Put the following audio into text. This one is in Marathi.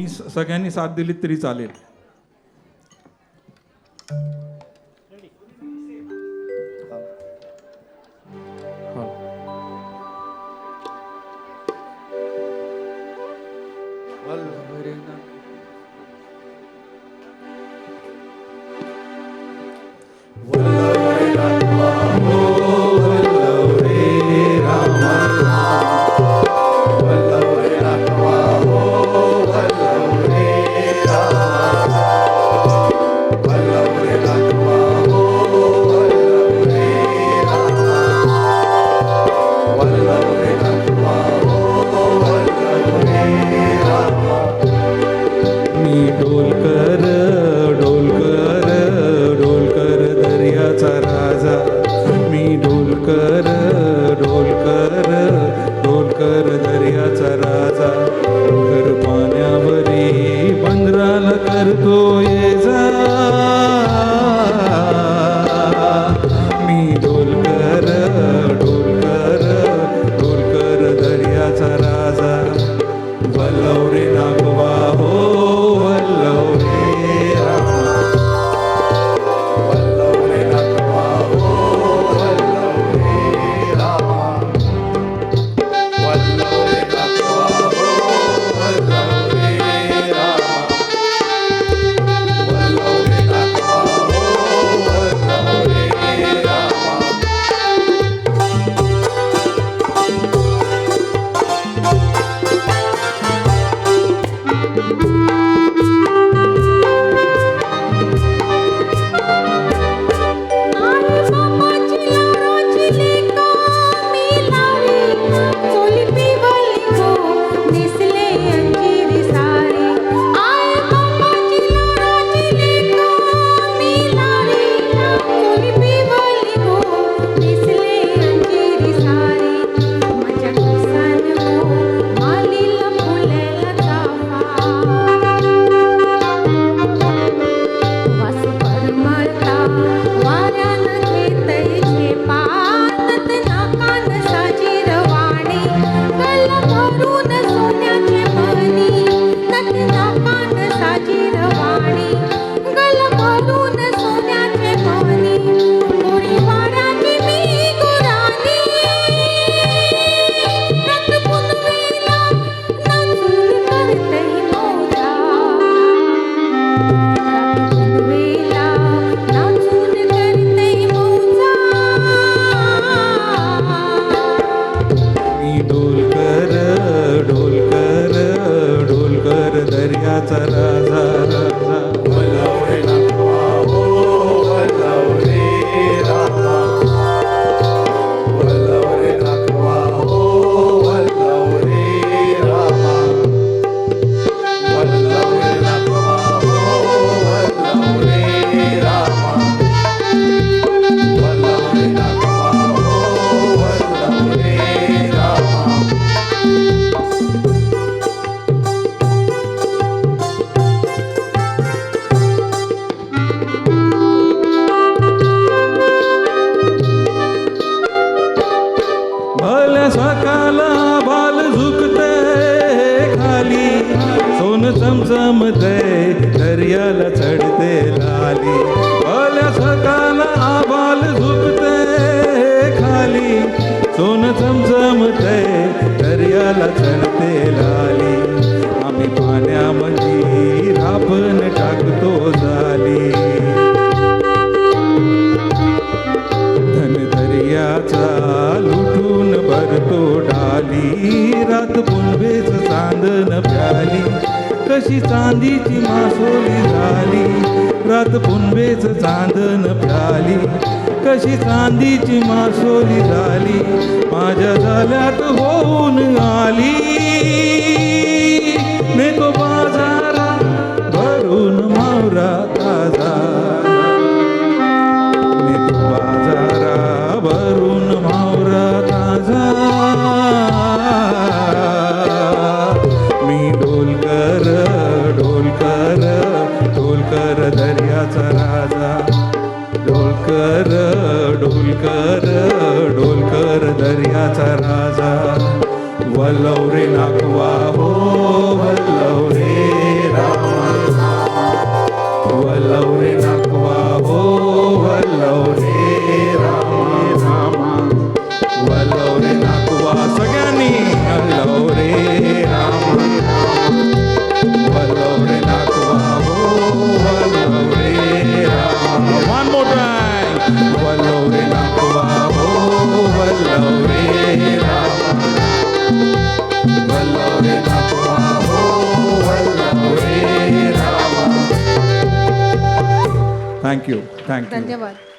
मी सगळ्यांनी साथ दिली तरी चालेल. सकाला बाल झुकते खाली, सोन चमचमते दर्याला चढते लाली. भल्या सकाला बाल झुकते खाली, सोन चमचमते दर्याला चढते लाली. आम्ही पाण्यामध्ये राबण टाकतो झाली. धन दर्याचा लुटून भरतो डाली. रात पुनवेच चांदन प्याली, कशी चांदीची मासोली झाली. रात पुनवेच चांदन प्याली, कशी चांदीची मासोली झाली. माझ्या झाल्यात होऊन आली, नेतो बाजारा भरून मावरा ताजा. नेतो बाजारा भरून मावरा ताजा. मी ढोलकर ढोलकर ढोलकर दर्याचा राजा. ढोलकर ढोलकर ढोलकर दर्याचा राजा. वल्लव रे नागवा थँक्यू थँक्यू धन्यवाद.